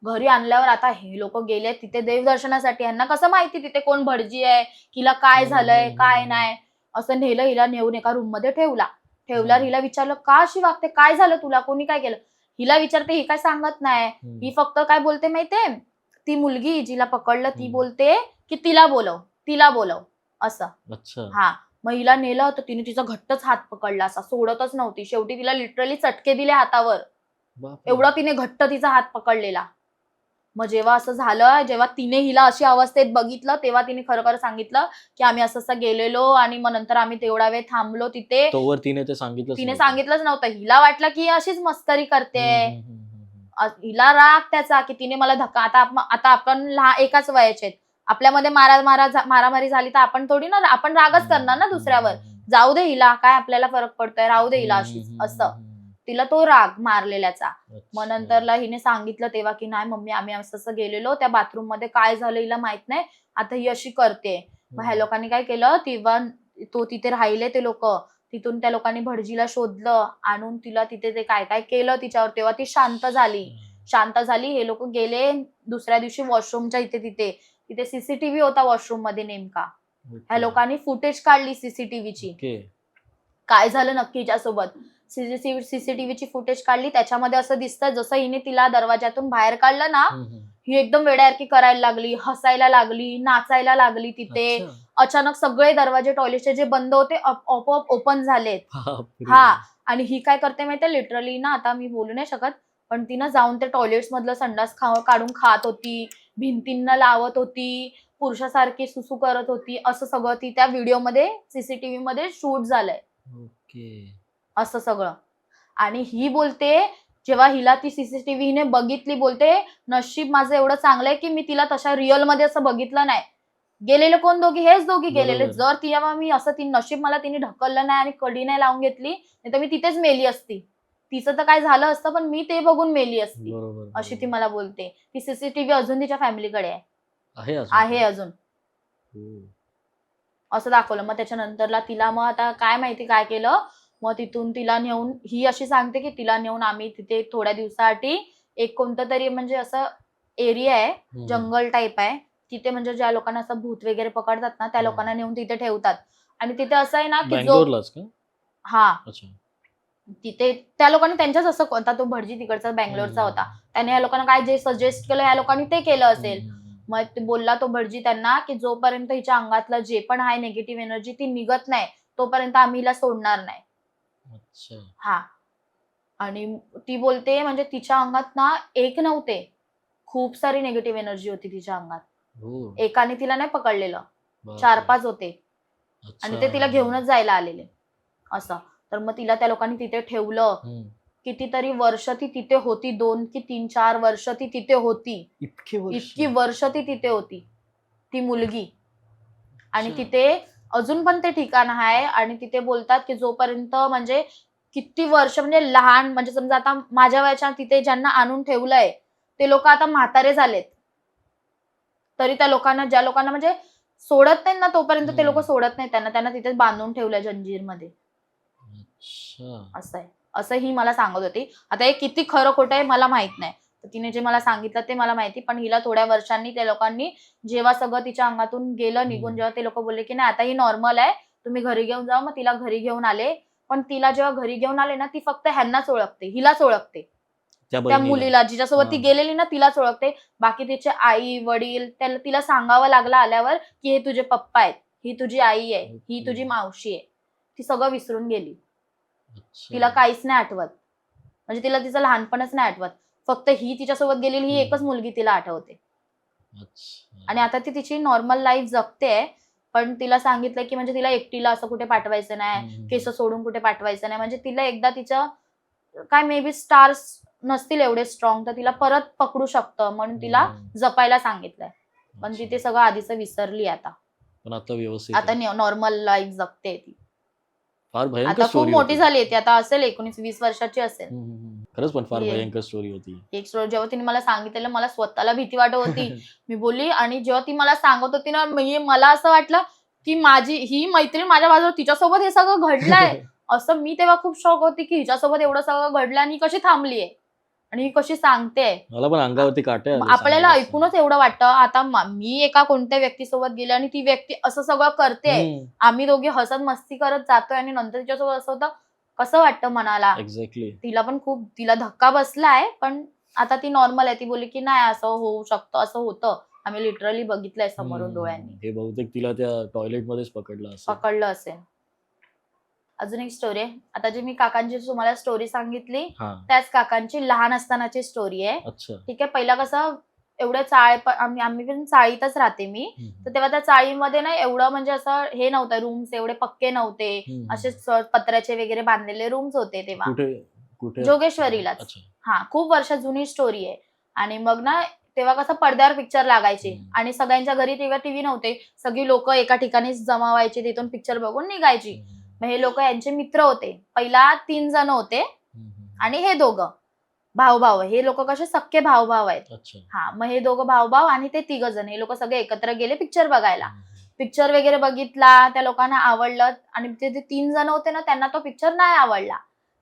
घरी आणल्यावर आता हे लोक गेले तिथे देवदर्शनासाठी. यांना कसं माहिती तिथे कोण भटजी आहे, हिला काय झालंय काय नाही. असं नेलं, हिला नेऊन एका रूम मध्ये ठेवल्यावर हिला विचारलं, का अशी वागते, काय झालं तुला, कोणी काय केलं. हिला विचारते, ही काय सांगत नाही. ही फक्त काय बोलते माहितीये, ती मुलगी जिला पकडलं ती बोलते की तिला बोलव असं. हा, मग हिला नेलं तर तिने तिचा घट्टच हात पकडला, असा सोडतच नव्हती. शेवटी तिला लिटरली चटके दिले हातावर, एवढा तिने घट्ट तिचा हात पकडलेला. मग जेव्हा असं झालं, जेव्हा तिने हिला अशी अवस्थेत बघितलं, तेव्हा तिने खरं सांगितलं की आम्ही असं गेलेलो आणि मग नंतर आम्ही तेवढा वेळ थांबलो तिथे. तिने सांगितलंच नव्हतं. हिला वाटलं की अशीच मस्करी करते. हिला राग त्याचा की तिने मला धक्का, आता आपण एकाच वयाचे आहेत, आपल्यामध्ये मारामारी झाली तर आपण थोडी ना, आपण रागच करणार ना दुसऱ्यावर. जाऊ दे हिला, काय आपल्याला फरक पडतोय, राहू दे हिला अशीच, असं तिला तो राग मारलेल्याचा. मग नंतरला हिने सांगितलं तेव्हा की नाही मम्मी, आम्ही असं गेलेलो, त्या बाथरूम मध्ये काय झालं हिला माहित नाही, आता ही अशी करते. मग ह्या लोकांनी काय केलं, तेव्हा तो तिथे राहिले ते लोक, तिथून त्या लोकांनी भटजीला शोधलं, आणून तिला तिथे ते काय काय केलं तिच्यावर. तेव्हा ती शांत झाली. हे लोक गेले दुसऱ्या दिवशी वॉशरूमच्या तिथे सीसीटीव्ही होता वॉशरूम मध्ये नेमका. ह्या लोकांनी फुटेज काढली सीसीटीव्हीची, काय झालं नक्की हिच्यासोबत. सीसीटीव्हीची फुटेज काढली, त्याच्यामध्ये असं दिसतं जसं हिने तिला दरवाजातून बाहेर काढलं ना, ही एकदम वेड्यासारखी करायला लागली, हसायला लागली, नाचायला लागली तिथे. अचानक सगळे दरवाजे टॉयलेटचे जे बंद होते आपोआप ओपन झालेत. हा, आणि ही काय करते माहितीये, लिटरली ना, आता मी बोलू नाही शकत, पण ती ना जाऊन ते टॉयलेट्स मधलं संडास काढून खात होती, भिंतींना लावत होती, पुरुषासारखी सुसू करत होती. असं सगळं ती त्या व्हिडिओमध्ये सीसीटीव्ही मध्ये शूट झालंय. असं सगळं. आणि ही बोलते, जेव्हा हिला ती सीसीटीव्ही हिने बघितली, बोलते नशीब माझं एवढं चांगलंय की मी तिला तशा रिअल मध्ये असं बघितलं नाही. गेलेले कोण दोघी, हेच दोघी गेलेले. बरोबर. जर तेव्हा मी असं ती नशीब मला तिने ढकललं नाही आणि कडी नाही लावून घेतली, नाही तर मी तिथेच मेली असती. तिचं तर काय झालं असतं, पण मी ते बघून मेली असती, बरोबर, अशी ती बरोबर. मला बोलते. ती सीसीटीव्ही अजून तिच्या फॅमिलीकडे आहे. आहे अजून आहे पण? अजून. हो. असं दाखवलं. मग त्याच्यानंतरला तिला मग आता काय माहिती काय केलं, मग तिथून तिला नेऊन, ही अशी सांगते की तिला नेऊन आम्ही तिथे थोड्या दिवसासाठी एक कोणतं तरी म्हणजे असं एरिया आहे, जंगल टाईप आहे. तिथे म्हणजे ज्या लोकांना असं भूत वगैरे पकडतात ना, त्या लोकांना नेऊन तिथे ठेवतात. आणि तिथे असं आहे ना, की जो बँगलोरलाच का? हा अच्छा. तिथे त्या लोकांनी त्यांच्याच असं आता तो भटजी तिकडचा बँगलोरचा होता. त्याने या लोकांना काय जे सजेस्ट केलं या लोकांनी ते केलं असेल. मग ते बोलला तो भटजी त्यांना, की जोपर्यंत हिच्या अंगातलं जे पण आहे निगेटिव्ह एनर्जी ती निघत नाही, तोपर्यंत आम्ही हिला सोडणार नाही. अच्छा. हा. आणि ती बोलते म्हणजे तिच्या अंगात ना एक नव्हते, खूप सारी निगेटिव्ह एनर्जी होती तिच्या अंगात. हो. एकाने तिला नाही पकडलेलं, बापरे. 4-5 होते. आणि ते तिला घेऊनच जायला आलेले असं. तर मग तिला त्या लोकांनी तिथे ठेवलं. कितीतरी वर्ष ती तिथे होती, 2 की 3-4 वर्ष ती तिथे होती. इतकी वर्ष ती तिथे होती, ती मुलगी. आणि अच्छा. तिथे अजून पण ते ठिकाण आहे आणि तिथे बोलतात की जोपर्यंत म्हणजे किती वर्ष म्हणजे लहान म्हणजे समजा आता माझ्या वयाच्या तिथे ज्यांना आणून ठेवलंय ते लोक आता म्हातारे झालेत, तरी त्या लोकांना ज्या लोकांना म्हणजे सोडत नाही ना तोपर्यंत ते लोक सोडत नाही त्यांना, त्यांना तिथे बांधून ठेवलंय जंजीरमध्ये. अच्छा. असं आहे, असं ही मला सांगत होती. आता हे किती खरं खोटं आहे मला माहित नाही. तर तिने जे मला सांगितलं ते मला माहिती, पण हिला थोड्या वर्षांनी त्या लोकांनी जेव्हा सगळं तिच्या अंगातून गेलं निघून, जेव्हा ते लोक बोलले की नाही आता ही नॉर्मल आहे, तुम्ही घरी घेऊन जा, मग तिला घरी घेऊन आले. पण तिला जेव्हा घरी घेऊन आले ना, ती फक्त ह्यांनाच ओळखते, हिलाच ओळखते, त्या मुलीला जिच्यासोबत ती गेलेली ना तिलाच ओळखते. बाकी तिचे आई वडील त्याला तिला सांगावं लागलं आल्यावर की हे तुझे पप्पा आहेत, ही तुझी आई आहे, ही तुझी मावशी आहे. ती सगळं विसरून गेली. तिला काहीच नाही आठवत, म्हणजे तिला तिचं लहानपणच नाही आठवत. फक्त ही तिच्यासोबत गेलेली ही एकच मुलगी तिला आठवते. आणि आता ती तिची नॉर्मल लाईफ जगते. पण तिला सांगितलं की म्हणजे तिला एकटीला असं कुठे पाठवायचं नाही, केस सोडून कुठे पाठवायचं नाही. म्हणजे तिला एकदा तिचं काय मे बी स्टार्स नसतील एवढे स्ट्रॉंग तर तिला परत पकडू शकतं, म्हणून तिला जपायला सांगितलंय. पण ती ते सगळं आधीच विसरली आता. पण आता व्यवस्थित आता नॉर्मल लाईफ जगते ती. फार भयंकर आता खूप स्टोरी मोठी होती. झाली ती, आता असेल 19-20 वर्षाची असेल. खरंच पण फार ये. भयंकर स्टोरी होती. एक स्टोरी जेव्हा तिने मला सांगितलेलं मला स्वतःला भीती वाटत होती. मी बोलली आणि जेव्हा ती मला सांगत होती ना मला असं वाटलं की माझी ही मैत्रीण माझ्या बाजूला तिच्यासोबत हे सगळं घडलंय. असं मी तेव्हा खूप शॉक होती की हिच्यासोबत एवढं सगळं घडलं आणि ही कशी थांबलीये आणि ही कशी सांगते. मला पण अंगावरती काटे आले आपल्याला सांगत ऐकूनच एवढं वाटतं. आता मी एका कोणत्या व्यक्तीसोबत गेले आणि ती व्यक्ती असं सगळं करते, आम्ही दोघे हसत मस्ती करत जातोय आणि नंतर तिच्यासोबत असं होतं, कसं वाटतं मनाला. एक्झॅक्टली. तिला पण खूप तिला धक्का बसलाय, पण आता ती नॉर्मल आहे. ती बोलली की नाही असं होऊ शकतं, असं होतं, आम्ही लिटरली बघितलंय समोरून डोळ्यांनी. हे बहुतेक तिला त्या टॉयलेट मध्येच पकडलं असेल. अजून एक स्टोरी आहे. आता जी मी काकांची तुम्हाला स्टोरी सांगितली त्याच काकांची लहान असतानाची स्टोरी आहे. ठीक आहे. पहिला कसं एवढं आम्ही पण चाळीतच राहते मी, तर तेव्हा त्या चाळीमध्ये ना एवढं म्हणजे असं हे नव्हतं, रूम्स एवढे पक्के नव्हते, असे पत्र्याचे वगैरे बांधलेले रूम्स होते तेव्हा. कुठे? जोगेश्वरीलाच. हा, खूप वर्ष जुनी स्टोरी आहे. आणि मग ना तेव्हा कसं पडद्यावर पिक्चर लागायचे आणि सगळ्यांच्या घरी तेव्हा टीव्ही नव्हते, सगळी लोक एका ठिकाणी जमा व्हायची, तिथून पिक्चर बघून निघायची. मग हे लोक यांचे मित्र होते. पहिला 3 जण होते आणि हे दोघं भाऊ हे लोक कसे सख्खे भाऊ आहेत. हा, मग हे दोघं भाऊ आणि ते 3 जण हे लोक सगळे एकत्र गेले पिक्चर बघायला. पिक्चर वगैरे बघितला, त्या लोकांना आवडलं आणि ते 3 जण होते ना त्यांना तो पिक्चर नाही आवडला.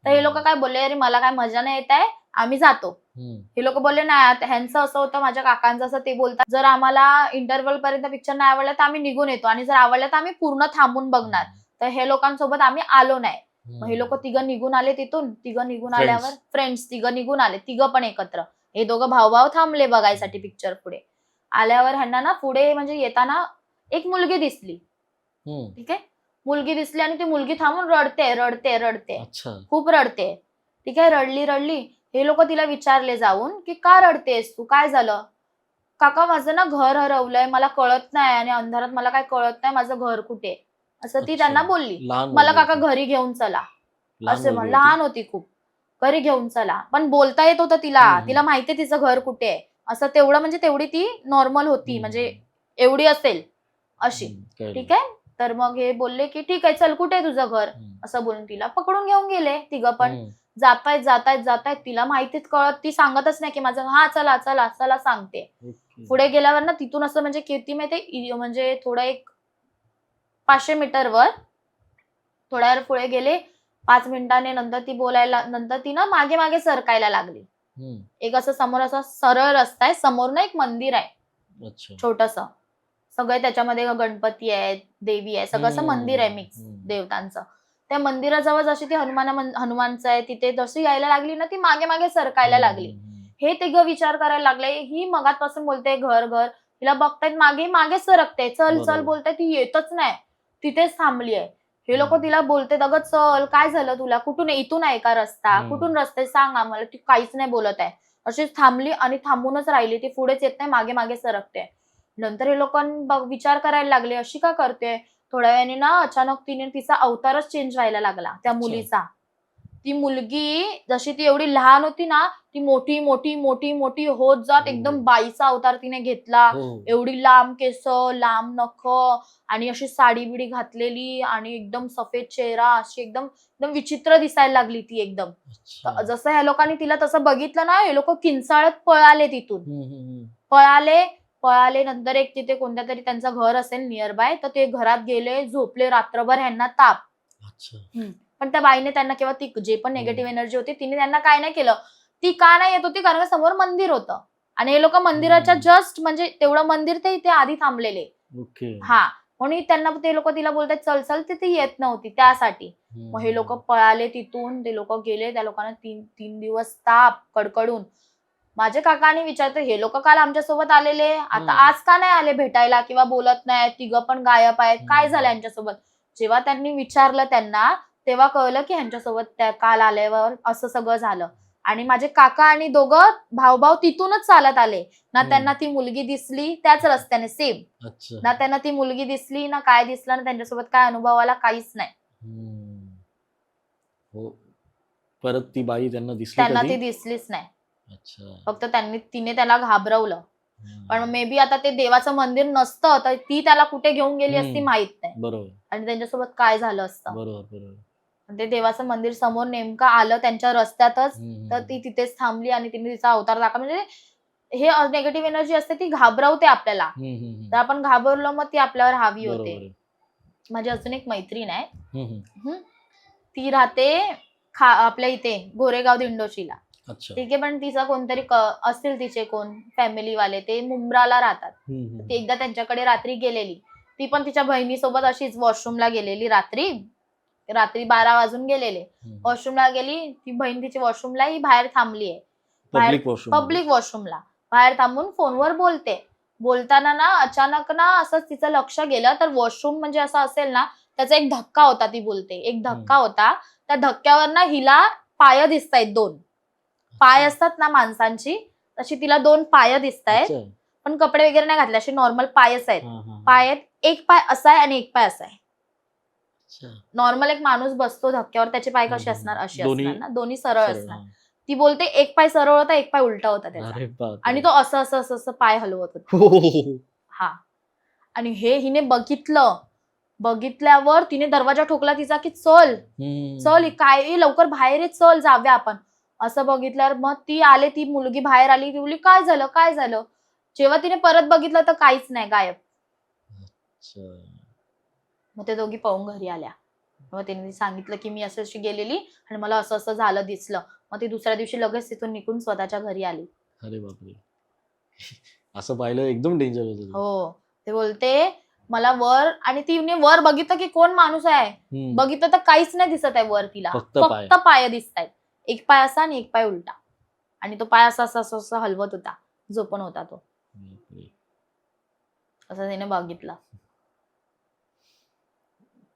तर हे लोक काय बोलले, अरे मला काय मजा नाही येत आहे, आम्ही जातो. हे लोक बोलले नाही, ह्यांचं असं होतं, माझ्या काकांचं असं, ते बोलतात जर आम्हाला इंटरव्हल पर्यंत पिक्चर नाही आवडला तर आम्ही निघून येतो आणि जर आवडला तर आम्ही पूर्ण थांबून बघणार. तर हे लोकांसोबत आम्ही आलो नाही. मग हे लोक 3 निघून आले तिथून. 3 निघून आल्यावर फ्रेंड्स 3 निघून आले, 3 पण एकत्र. हे दोघं भाऊ थांबले बघायसाठी पिक्चर. पुढे आल्यावर ह्यांना ना पुढे म्हणजे येताना एक मुलगी दिसली. ठीक आहे. मुलगी दिसली आणि ती मुलगी थांबून रडते. खूप रडते. ठीक आहे. रडली. हे लोक तिला विचारले जाऊन की का रडतेस तू, काय झालं. काका माझं ना घर हरवलंय, मला कळत नाही आणि अंधारात मला काय कळत नाही माझं घर कुठे, असं ती त्यांना बोलली. मला काका घरी घेऊन चला, असे लहान होती खूप, घरी घेऊन चला. पण बोलता येत होतं तिला माहितीये तिचं घर कुठे आहे असं. तेवढं म्हणजे तेवढी ती नॉर्मल होती, म्हणजे एवढी असेल. अशी. ठीक आहे. तर मग हे बोलले की ठीक आहे चल कुठे आहे तुझं घर, असं बोलून तिला पकडून घेऊन गेले तिघं पण. जातायत जातायत जातायत, तिला माहितीच कळत, ती सांगतच नाही की माझं हा चला चला चला सांगते. पुढे गेल्यावर ना तिथून असं म्हणजे किती माहितीये म्हणजे थोडं एक 500 मीटरवर थोड्या वेळ पुढे गेले, 5 मिनिटांनी नंतर ती बोलायला, नंतर ती ना मागे मागे सरकायला लागली. एक असं समोर असा सरळ रस्ता आहे, समोर ना एक मंदिर आहे छोटस, सगळे त्याच्यामध्ये गणपती आहेत, देवी आहे, सगळं असं मंदिर आहे मिक्स देवतांचं. त्या मंदिराजवळ जशी ती हनुमानचं आहे तिथे जशी यायला लागली ना, ती मागे मागे सरकायला लागली. हे तिघं विचार करायला लागले, ही मगातपासून बोलते घर घर, तिला बघतायत मागे मागे सरकते, चल चल बोलताय, ती येतच नाही, तिथेच थांबली आहे. हे लोक तिला बोलते अगं चल, काय झालं तुला, कुठून इथून आहे का रस्ता, कुठून रस्ते सांग आम्हाला. ती काहीच नाही बोलत आहे, अशीच थांबली आणि थांबूनच राहिली. ती पुढेच येत नाही, मागे मागे सरकते. नंतर हे लोकांनी विचार करायला लागले अशी का करते. थोड्या वेळाने ना अचानक तिचा अवतारच चेंज व्हायला लागला त्या मुलीचा. ती मुलगी जशी ती एवढी लहान होती ना, ती मोठी मोठी मोठी मोठी होत जात एकदम बाईचा अवतार तिने घेतला. एवढी लांब केस, लांब नख आणि अशी साडी बिडी घातलेली आणि एकदम सफेद चेहरा, अशी एकदम एकदम विचित्र दिसायला लागली ती एकदम. जसं ह्या लोकांनी तिला तसं बघितलं ना, हे लोक किंचाळत पळाले तिथून. पळाले नंतर एक तिथे कोणत्या तरी त्यांचं घर असेल नियर बाय, तर ते घरात गेले, झोपले रात्रभर, ह्यांना ताप. पण त्या बाईने त्यांना किंवा ती जे पण निगेटिव्ह एनर्जी होती तिने त्यांना काय नाही केलं. ती का नाही येत होती, कारण समोर मंदिर होतं आणि हे लोक मंदिराच्या जस्ट म्हणजे तेवढं मंदिर ते इथे आधी थांबलेले. हा, म्हणून त्यांना ते लोक तिला बोलतात चल चल, तिथे येत नव्हती त्यासाठी. मग हे लोक पळाले तिथून, ते लोक गेले. त्या लोकांना 3 दिवस ताप कडकडून. माझे काकाने विचारते हे लोक काल आमच्या सोबत आलेले, आता आज का नाही आले भेटायला किंवा बोलत नाही, तिघं पण गायब आहेत, काय झालं यांच्यासोबत. जेव्हा त्यांनी विचारलं त्यांना, तेव्हा कळलं की ह्यांच्यासोबत त्या काल आल्यावर असं सगळं झालं. आणि माझे काका आणि दोघं भाऊ तिथूनच चालत आले ना. त्यांना ती मुलगी दिसली त्याच रस्त्याने सेम, ना त्यांना ती मुलगी दिसली ना काय दिसलं, ना त्यांच्यासोबत काय अनुभव आला, काहीच नाही. परत ती बाई त्यांना ती दिसलीच नाही. फक्त तिने त्याला घाबरवलं. पण मे बी आता ते देवाचं मंदिर नसतं तर ती त्याला कुठे घेऊन गेली असती माहित नाही. बरोबर. आणि त्यांच्यासोबत काय झालं असतं. बरोबर. ते देवाचं मंदिर समोर नेमकं आलं त्यांच्या रस्त्यातच, तर ती तिथेच थांबली आणि तिने तिचा अवतार दाखवला. म्हणजे हे निगेटिव्ह एनर्जी असते, ती घाबरवते आपल्याला. तर आपण घाबरलो मग ती आपल्यावर हावी होते. माझी अजून एक मैत्रीण आहे, ती राहते आपल्या इथे गोरेगाव दिंडोशीला. ठीक आहे. पण तिचा कोणतरी असतील तिचे कोण फॅमिली वाले, ते मुंब्राला राहतात. ती एकदा त्यांच्याकडे रात्री गेलेली. ती पण तिच्या बहिणीसोबत अशीच वॉशरूमला गेलेली. रात्री 12 वाजून गेलेले. वॉशरूमला गेली ती बहीण, तिची वॉशरूमला ही बाहेर थांबली आहे, पब्लिक वॉशरूमला बाहेर थांबून फोनवर बोलते. बोलताना ना अचानक ना असंच तिचं लक्ष गेलं, तर वॉशरूम म्हणजे असं असेल ना, त्याचा एक धक्का होता. ती बोलते एक धक्का होता, त्या धक्क्यावर ना हिला पाय दिसतायत. 2 पाय असतात ना माणसांची, तशी तिला 2 पाय दिसतायत. पण कपडे वगैरे नाही घातले, असे नॉर्मल पायच आहेत. पाय आहेत, एक पाय असा आहे आणि एक पाय असा आहे. नॉर्मल एक माणूस बसतो धक्क्यावर, त्याचे पाय कसे असणार, असे असणार ना, दोन्ही सरळ असणार. ती बोलते एक पाय सरळ होता, एक पाय उलटा होता त्याचा, आणि तो असं असं असं असं पाय हलवत होता. हा, आणि हे हिने बघितल्यावर तिने दरवाजा ठोकला तिचा की चल चल, काय लवकर बाहेर चल, जाऊया आपण. असं बघितल्यावर मग ती आले, ती मुलगी बाहेर आली. ती बोलली काय झालं काय झालं. जेव्हा तिने परत बघितलं तर काहीच नाही, गायब. मग ते दोघी पळून घरी आल्या. मग त्यांनी सांगितलं की मी असं अशी गेलेली आणि मला असं असं झालं दिसलं. मग ती दुसऱ्या दिवशी लगेच तिथून निघून स्वतःच्या घरी आली. अरे बापरे, असं पाहिलं एकदम डेंजर होतं. हो, ते बोलते मला वर, आणि तिने वर बघितलं की कोण माणूस आहे, बघितलं तर काहीच नाही दिसत आहे वर. तिला फक्त पाय दिसत आहेत, एक पाय असा आणि एक पाय उलटा. आणि तो पाय असा असा असा हलवत होता, झोपून होता तो. असं तिने बघितलं.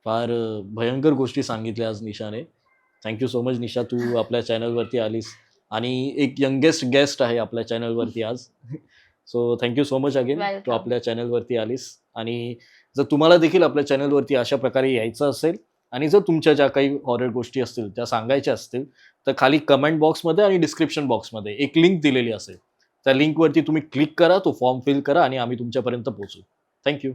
फार भयंकर गोष्टी सांगितल्या आज निशाने. थँक्यू सो मच निशा, तू आपल्या चॅनलवरती आलीस आणि एक यंगेस्ट गेस्ट आहे आपल्या चॅनलवरती आज. So thank you so much again, तू आपल्या चॅनलवरती आलीस. आणि जर तुम्हाला देखील आपल्या चॅनलवरती अशा प्रकारे यायचं असेल आणि जर तुमच्या ज्या काही हॉरर गोष्टी असतील त्या सांगायच्या असतील, तर खाली कमेंट बॉक्समध्ये आणि डिस्क्रिप्शन बॉक्समध्ये एक लिंक दिलेली असेल. त्या लिंकवरती तुम्ही क्लिक करा, तो फॉर्म फिल करा आणि आम्ही तुमच्यापर्यंत पोहोचू. थँक्यू.